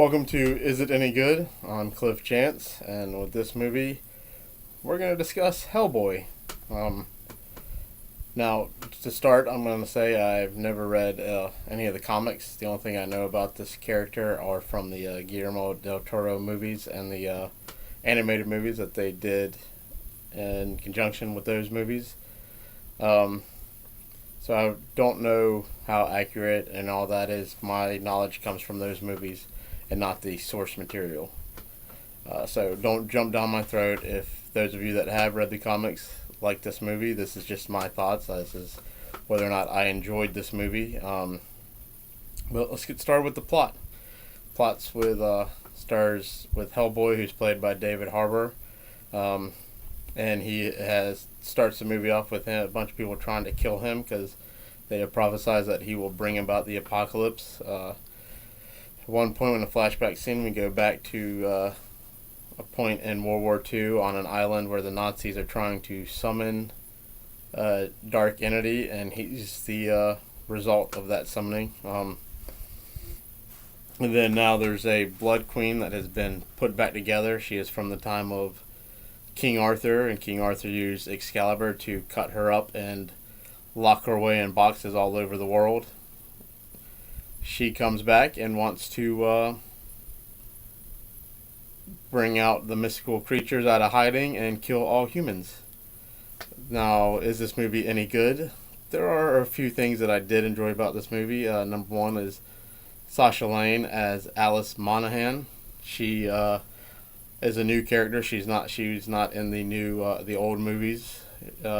Welcome to Is It Any Good? I'm Cliff Chance, and with this movie, we're going to discuss Hellboy. Um, Now, to start, I'm going to say I've never read any of the comics. The only thing I know about this character are from the Guillermo del Toro movies and the animated movies that they did in conjunction with those movies. Um, so I don't know how accurate and all that is. My knowledge comes from those movies and not the source material. So don't jump down my throat if those of you that have read the comics like this movie. This is just my thoughts. This is whether or not I enjoyed this movie. But let's get started with the plot. Plots with stars with Hellboy, who's played by David Harbour, and he starts the movie off with a bunch of people trying to kill him because they have prophesied that he will bring about the apocalypse. At one point in the flashback scene, we go back to a point in World War II on an island where the Nazis are trying to summon a dark entity, and he's the result of that summoning. And then now there's a Blood Queen that has been put back together. She is from the time of King Arthur, and King Arthur used Excalibur to cut her up and lock her away in boxes all over the world. She comes back and wants to bring out the mystical creatures out of hiding and kill all humans. Now, is this movie any good? There are a few things that I did enjoy about this movie. Number one is Sasha Lane as Alice Monaghan. She is a new character. She's not in the old movies.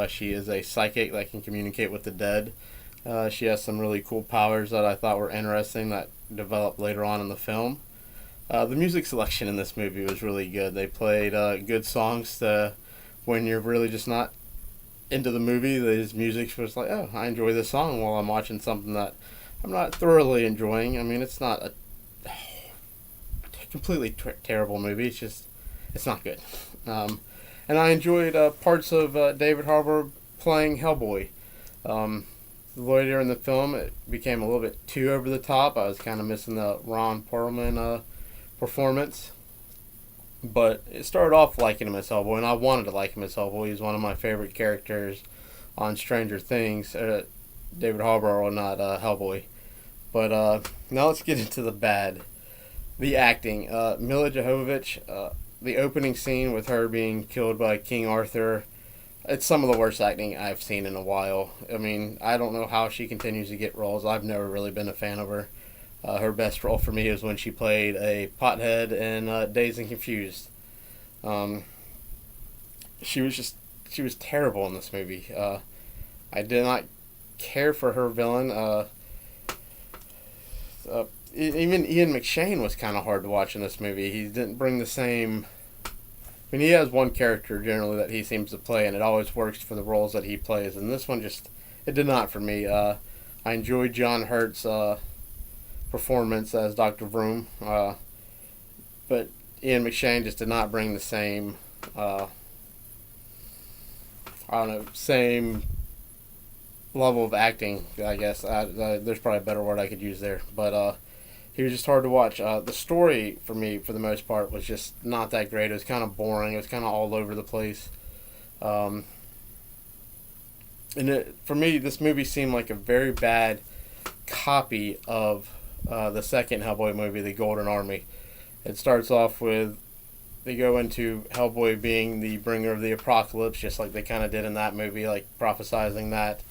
She is a psychic that can communicate with the dead. She has some really cool powers that I thought were interesting that developed later on in the film. The music selection in this movie was really good. They played good songs when you're really just not into the movie. This music was like, oh, I enjoy this song while I'm watching something that I'm not thoroughly enjoying. I mean, it's not a completely terrible movie. It's not good. And I enjoyed parts of David Harbour playing Hellboy. Later in the film, it became a little bit too over the top. I was kind of missing the Ron Perlman performance. But it started off liking him as Hellboy, and I wanted to like him as Hellboy. He's one of my favorite characters on Stranger Things. David Harbour or not Hellboy. But now let's get into the bad. The acting. Mila Jovovich, the opening scene with her being killed by King Arthur, it's some of the worst acting I've seen in a while. I mean, I don't know how she continues to get roles. I've never really been a fan of her. Her best role for me is when she played a pothead in Dazed and Confused. She was terrible in this movie. I did not care for her villain. Even Ian McShane was kind of hard to watch in this movie. He didn't bring the same. I mean, he has one character generally that he seems to play, and it always works for the roles that he plays. And this one it did not for me. I enjoyed John Hurt's performance as Dr. Vroom, but Ian McShane just did not bring the same, same level of acting, I guess. There's probably a better word I could use there. But he was just hard to watch. The story, for me, for the most part, was just not that great. It was kind of boring. It was kind of all over the place. For me, this movie seemed like a very bad copy of the second Hellboy movie, The Golden Army. It starts off with they go into Hellboy being the bringer of the apocalypse, just like they kind of did in that movie, like prophesizing that.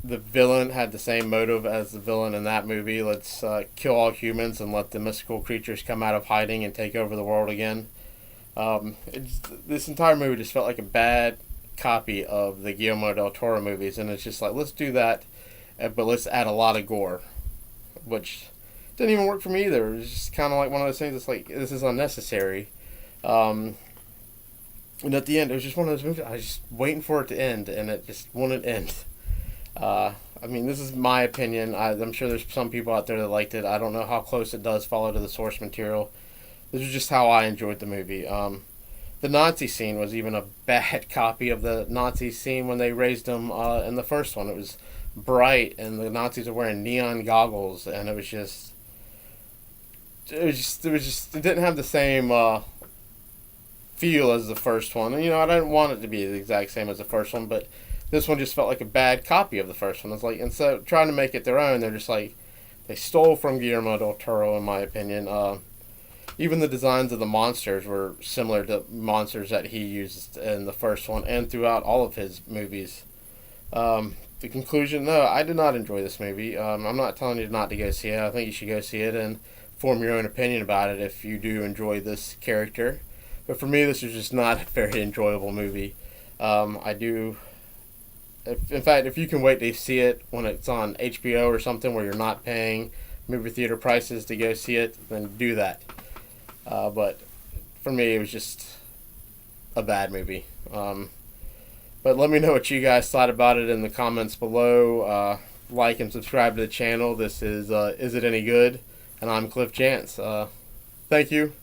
The villain had the same motive as the villain in that movie. Let's kill all humans and let the mystical creatures come out of hiding and take over the world again. This entire movie just felt like a bad copy of the Guillermo del Toro movies, and it's just like, let's do that, but let's add a lot of gore, which didn't even work for me either. It was just kind of like one of those things that's like, this is unnecessary. And at the end, it was just one of those movies, I was just waiting for it to end, and it just wouldn't end. I mean, this is my opinion. I'm sure there's some people out there that liked it. I don't know how close it does follow to the source material. This is just how I enjoyed the movie. The Nazi scene was even a bad copy of the Nazi scene when they raised him in the first one. It was bright, and the Nazis are wearing neon goggles, and it didn't have the same feel as the first one. And, I didn't want it to be the exact same as the first one, but this one just felt like a bad copy of the first one. It's like, instead of trying to make it their own, they're just like, they stole from Guillermo del Toro, in my opinion. Even the designs of the monsters were similar to monsters that he used in the first one and throughout all of his movies. The conclusion, no, I did not enjoy this movie. I'm not telling you not to go see it. I think you should go see it and form your own opinion about it if you do enjoy this character. But for me, this was just not a very enjoyable movie. In fact, if you can wait to see it when it's on HBO or something where you're not paying movie theater prices to go see it, then do that. But for me, it was just a bad movie. But let me know what you guys thought about it in the comments below. Like and subscribe to the channel. This is Is It Any Good? And I'm Cliff Chance. Thank you.